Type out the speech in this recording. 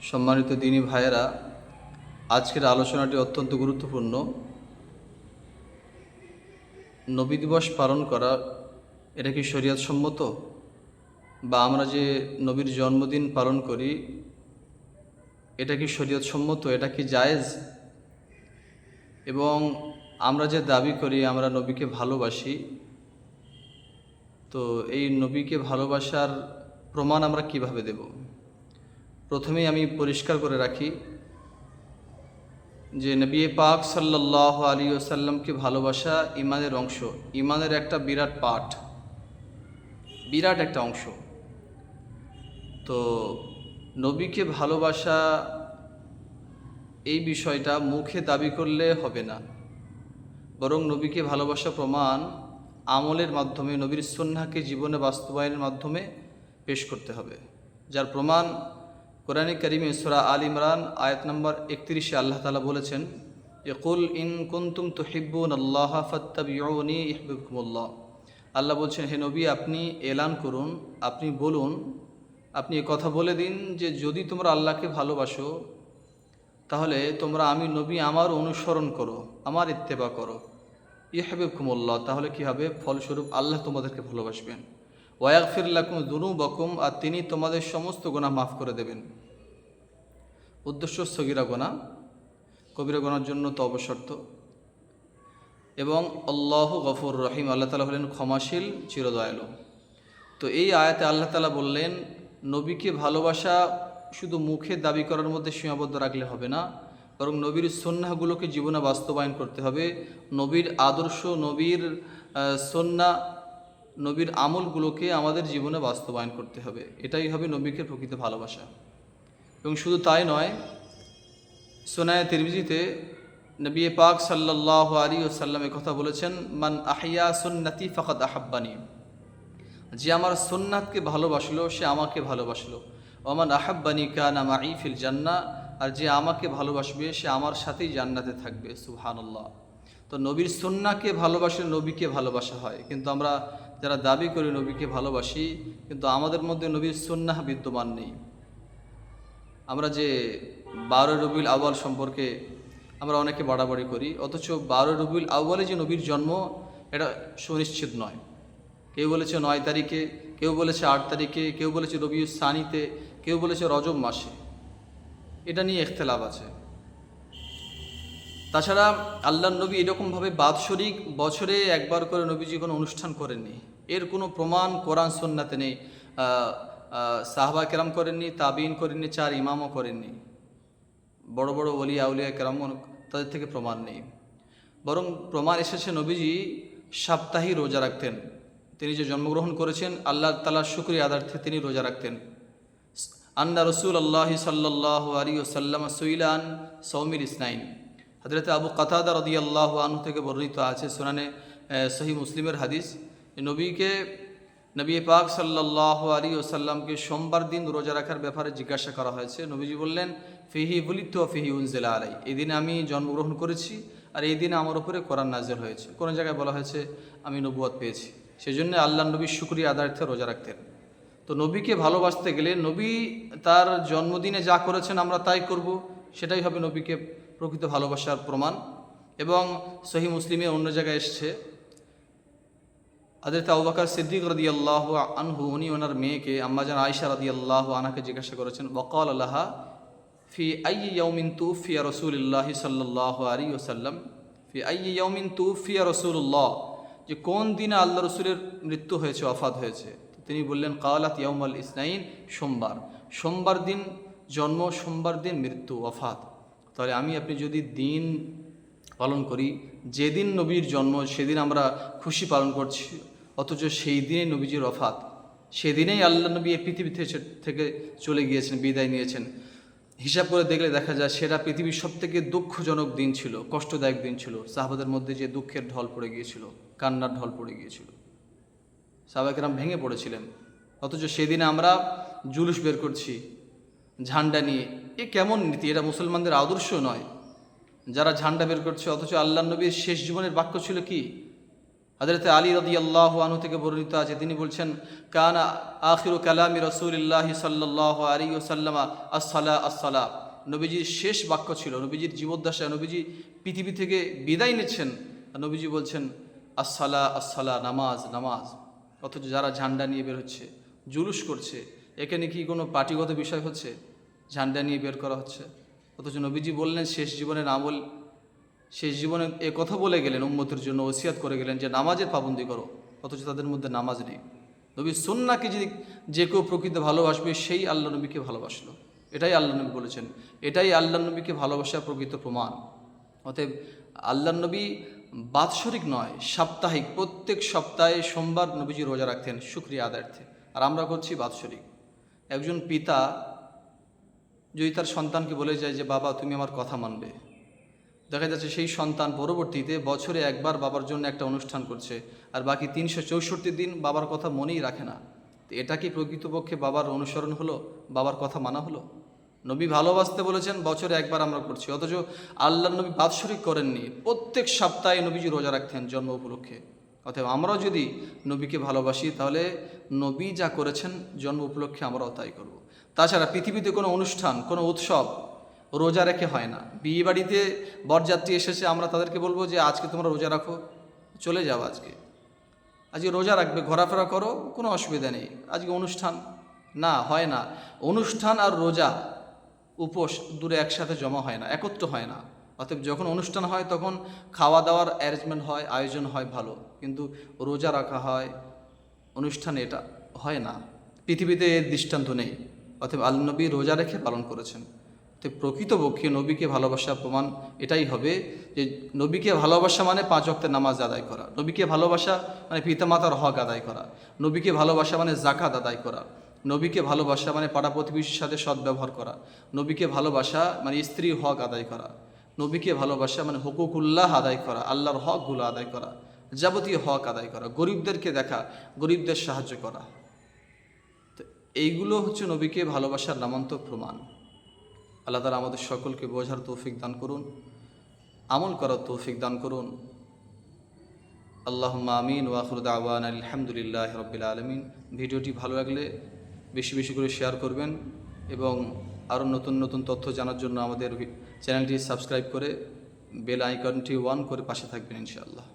সম্মানিত দিনী ভাইয়েরা, আজকের আলোচনাটি অত্যন্ত গুরুত্বপূর্ণ। নবী দিবস পালন করা এটা কি শরীয়ত সম্মত? বা আমরা যে নবীর জন্মদিন পালন করি এটা কি শরীয়ত সম্মত? এটা কি জায়েজ? এবং আমরা যে দাবি করি আমরা নবীকে ভালোবাসি, তো এই নবীকে ভালোবাসার প্রমাণ আমরা কিভাবে দেব? প্রথমেই আমি পরিষ্কার করে রাখি যে নবী পাক সাল্লাল্লাহু আলাইহি ওয়াসাল্লামকে ভালোবাসা ঈমানের অংশ, ঈমানের একটা বিরাট পার্ট, বিরাট একটা অংশ। তো নবীকে ভালোবাসা এই বিষয়টা মুখে দাবি করলে হবে না, বরং নবীকে ভালোবাসা প্রমাণ আমলের মাধ্যমে, নবীর সুন্নাহকে জীবনে বাস্তবায়নের মাধ্যমে পেশ করতে হবে। যার প্রমাণ কোরআনে কারিমে সূরা আল ইমরান আয়াত নম্বর 31-এ আল্লাহ তাআলা বলেছেন যে কুল ইন কুনতুম তুহিব্বুনাল্লাহা ফাত্তাবিউনি ইউহিব্বুকুমুল্লাহ। আল্লাহ বলছেন, হে নবী, আপনি এলান করুন, আপনি বলুন, আপনি এ কথা বলে দিন যে যদি তোমরা আল্লাহকে ভালোবাসো তাহলে তোমরা আমি নবী আমার অনুসরণ করো, আমার ইত্তেবা করো। ইউহিব্বুকুমুল্লাহ, তাহলে কি হবে? ফলস্বরূপ আল্লাহ তোমাদেরকে ভালোবাসবেন। ওয়াগফির লাকুম যুনুবাকুম, আর তিনি তোমাদের সমস্ত গুনাহ মাফ করে দেবেন। উদ্দেশ্য সগীরা গুনাহ, কবিরা গুনার জন্য তওবা শর্ত। এবং আল্লাহু গফুর রহিম, আল্লাহ তাআলা হলেন ক্ষমাশীল, চিরদয়ালু। তো এই আয়াতে আল্লাহ তাআলা বললেন নবীকে ভালোবাসা শুধু মুখে দাবি করার মধ্যে সীমাবদ্ধ রাখলে হবে না, বরং নবীর সুন্নাহগুলোকে জীবনে বাস্তবায়ন করতে হবে। নবীর আদর্শ, নবীর সুন্নাহ, নবীর আমলগুলোকে আমাদের জীবনে বাস্তবায়ন করতে হবে। এটাই হবে নবীকে প্রকৃত ভালোবাসা। এবং শুধু তাই নয়, সুনায়ে তিরমিজিতে নবী পাক সাল্লাল্লাহু আলাইহি ওয়াসাল্লাম কথা বলেছেন, মান আহইয়া সুন্নতি ফাকাদ আহাব্বানি, যে আমার সুন্নাতকে ভালোবাসলো সে আমাকে ভালোবাসলো। ওমান আহাব্বানি কানা মাই ফিল জান্নাহ, আর যে আমাকে ভালোবাসবে সে আমার সাথেই জান্নাতে থাকবে। সুবহানাল্লাহ। তো নবীর সুন্নাহকে ভালোবাসলে নবীকে ভালোবাসা হয়। কিন্তু আমরা যারা দাবি করি নবীকে ভালোবাসি, কিন্তু আমাদের মধ্যে নবীর সুন্নাহ বিদ্যমান নেই। আমরা যে 12 রবিউল আউয়াল সম্পর্কে আমরা অনেকে বাড়াবাড়ি করি, অথচ 12 রবিউল আউয়ালে যে নবীর জন্ম এটা সুনিশ্চিত নয়। কেউ বলেছে 9 তারিখে, কেউ বলেছে 8 তারিখে, কেউ বলেছে রবিউল সানিতে, কেউ বলেছে রজব মাসে। এটা নিয়ে ইখতিলাফ আছে। তাছাড়া আল্লাহর নবী এরকমভাবে বাৎসরিক বছরে একবার করে নবীজি কোনো অনুষ্ঠান করেননি, এর কোনো প্রমাণ কোরআন সুন্নাতে নেই। সাহাবা কেরাম করেননি, তাবিন করেননি, 4 ইমামও করেননি, বড় বড় ওলি আউলিয়া কেরাম, তাদের থেকে প্রমাণ নেই। বরং প্রমাণ এসেছে নবীজি সাপ্তাহিক রোজা রাখতেন। তিনি যে জন্মগ্রহণ করেছেন আল্লাহ তাআলার শুকরিয়া আদার্থে তিনি রোজা রাখতেন। আন্না রাসূলুল্লাহ সাল্লাল্লাহু আলাইহি ওয়াসাল্লাম সুইলান সওমিল ইসনাইন, হযরত আবু কাতাদা রাদিয়াল্লাহু আনহু থেকে বর্ণিত আছে, সুনানে সহিহ মুসলিমের হাদিস। নবী পাক সাল্লাল্লাহু আলাইহি ওয়াসাল্লামকে সোমবার দিন রোজা রাখার ব্যাপারে জিজ্ঞাসা করা হয়েছে। নবীজি বললেন, ফিহি বুলিতু ওয়া ফিহি উনজিলা আলাই, এই দিনে আমি জন্মগ্রহণ করেছি আর এই দিনে আমার উপরে কোরআন নাযিল হয়েছে। কোন জায়গায় বলা হয়েছে আমি নবুয়ত পেয়েছি। সেজন্য আল্লাহর নবী শুকরিয়া আদায়ার্থে রোজা রাখতেন। তো নবীকে ভালোবাসতে গেলে নবী তার জন্মদিনে যা করেছেন আমরা তাই করব, সেটাই হবে নবীকে প্রকৃত ভালোবাসার প্রমাণ। এবং সহিহ মুসলিমে অন্য জায়গায় এসছে, হযরত আবু বকর সিদ্দিক রাদিয়াল্লাহু আনহু উনি ওনার মেয়েকে আম্মাজান আয়েশা রাদিয়াল্লাহু আনহাকে জিজ্ঞাসা করেছেন, ওয়াকাল লাহা ফি আইয়ি ইয়াউমিন তুফিয়া রাসূলুল্লাহ সাল্লাল্লাহু আলাইহি ওয়াসাল্লাম, ফি আইয়ি ইয়াউমিন তুফিয়া রাসূলুল্লাহ, যে কোন দিনে আল্লাহ রসুলের মৃত্যু হয়েছে, ওয়াফাত হয়েছে। তিনি বললেন, কালাত ইয়াউমাল ইসনাইন, সোমবার। সোমবার দিন জন্ম, সোমবার দিন মৃত্যু, ওয়াফাত। তাহলে আমি আপনি যদি দিন পালন করি, যেদিন নবীর জন্ম সেদিন আমরা খুশি পালন করছি, অথচ সেই দিনেই নবীজির ওয়াফাত, সেদিনেই আল্লাহ নবী এই পৃথিবী থেকে চলে গিয়েছেন, বিদায় নিয়েছেন। হিসাব করে দেখলে দেখা যায় সেটা পৃথিবীর সবথেকে দুঃখজনক দিন ছিল, কষ্টদায়ক দিন ছিল। সাহাবাদের মধ্যে যে দুঃখের ঢল পড়ে গিয়েছিল, কান্নার ঢল পড়ে গিয়েছিল, সাহাবায়ে কেরাম ভেঙে পড়েছিলেন। অথচ সেদিনে আমরা জুলুস বের করছি ঝান্ডা নিয়ে। এ কেমন নীতি? এটা মুসলমানদের আদর্শ নয়। যারা ঝান্ডা বের করছে, অথচ আল্লাহ নবীর শেষ জীবনের বাক্য ছিল কি? হযরত আলী রাদিয়াল্লাহু আনহু থেকে বর্ণিত আছে, তিনি বলছেন, কানা আখিরু কালামি রাসূলিল্লাহি সাল্লাল্লাহু আলাইহি ওয়াসাল্লাম আসসালা আসসালা। নবীজির শেষ বাক্য ছিল, নবীজির জীবদ্দশায় নবীজি পৃথিবী থেকে বিদায় নিচ্ছেন, আর নবীজি বলছেন আসসালা আসসালা, নামাজ নামাজ। অথচ যারা ঝান্ডা নিয়ে বের হচ্ছে, জুলুস করছে, এখানে কি কোনো পার্টিগত বিষয় হচ্ছে? ঝান্ডা নিয়ে বের করা হচ্ছে। অথচ নবীজি বললেন শেষ জীবনের আমল, শেষ জীবনে এ কথা বলে গেলেন, উম্মতের জন্য ওসিয়াত করে গেলেন যে নামাজের পাবন্দি করো, অথচ তাদের মধ্যে নামাজ নেই। নবীর সুন্নাহকে যদি যে কেউ প্রকৃত ভালোবাসবে, সেই আল্লাহ নবীকে ভালোবাসলো। এটাই আল্লাহ নবী বলেছেন, এটাই আল্লাহ নবীকে ভালোবাসার প্রকৃত প্রমাণ। অতএব আল্লাহ নবী বাৎসরিক নয়, সাপ্তাহিক, প্রত্যেক সপ্তাহে সোমবার নবীজি রোজা রাখতেন শুকরিয়া আদায়ার্থে, আর আমরা করছি বাৎসরিক। একজন পিতা যদি তার সন্তানকে বলে যায় যে বাবা তুমি আমার কথা মানবে, দেখা যাচ্ছে সেই সন্তান পরবর্তীতে বছরে একবার বাবার জন্য একটা অনুষ্ঠান করছে, আর বাকি 364 দিন বাবার কথা মনেই রাখে না। তো এটা কি প্রকৃতপক্ষে বাবার অনুসরণ হলো? বাবার কথা মানা হলো? নবী ভালোবাসতে বলেছেন, বছরে একবার আমরা করছি, অথচ আল্লাহ নবী বাৎসরিক করেননি, প্রত্যেক সপ্তাহে নবীজি রোজা রাখতেন জন্ম উপলক্ষে। অতএব আমরাও যদি নবীকে ভালোবাসি, তাহলে নবী যা করেছেন জন্ম উপলক্ষে আমরাও তাই করব। তাছাড়া পৃথিবীতে কোনো অনুষ্ঠান, কোনো উৎসব রোজা রেখে হয় না। বিয়ে বাড়িতে বরযাত্রী এসেছে, আমরা তাদেরকে বলবো যে আজকে তোমরা রোজা রাখো, চলে যাও, আজকে রোজা রাখবে, ঘোরাফেরা করো, কোনো অসুবিধা নেই, আজকে অনুষ্ঠান না, হয় না। অনুষ্ঠান আর রোজা, উপোস দূরে একসাথে জমা হয় না, একত্র হয় না। অতএব যখন অনুষ্ঠান হয় তখন খাওয়া দাওয়ার অ্যারেঞ্জমেন্ট হয়, আয়োজন হয় ভালো, কিন্তু রোজা রাখা হয়, অনুষ্ঠানে এটা হয় না। পৃথিবীতে এর দৃষ্টান্ত নেই। অতএব আল্লাহ নবী রোজা রেখে পালন করেছেন। তো প্রকৃতপক্ষে নবীকে ভালোবাসার প্রমাণ এটাই হবে যে নবীকে ভালোবাসা মানে 5 ওয়াক্তের নামাজ আদায় করা, নবীকে ভালোবাসা মানে পিতামাতার হক আদায় করা, নবীকে ভালোবাসা মানে জাকাত আদায় করা, নবীকে ভালোবাসা মানে পাড়া প্রতিবেশীর সাথে সদ্ব্যবহার করা, নবীকে ভালোবাসা মানে স্ত্রীর হক আদায় করা, নবীকে ভালোবাসা মানে হুকুকুল্লাহ আদায় করা, আল্লাহর হকগুলো আদায় করা, যাবতীয় হক আদায় করা, গরিবদেরকে দেখা, গরিবদের সাহায্য করা। তো এইগুলো হচ্ছে নবীকে ভালোবাসার নামান্তক প্রমাণ। আল্লাহ তাআলা আমাদের সকলকে বোঝার তৌফিক দান করুন, আমল করার তৌফিক দান করুন। আল্লাহুম্মা আমিন ওয়া আখিরু দাওয়ানা আলহামদুলিল্লাহি রাব্বিল আলামিন। ভিডিওটি ভালো লাগলে বেশি বেশি করে শেয়ার করবেন এবং আরও নতুন নতুন তথ্য জানার জন্য আমাদের চ্যানেলটি সাবস্ক্রাইব করে বেল আইকনটি অন করে পাশে থাকবেন ইনশাআল্লাহ।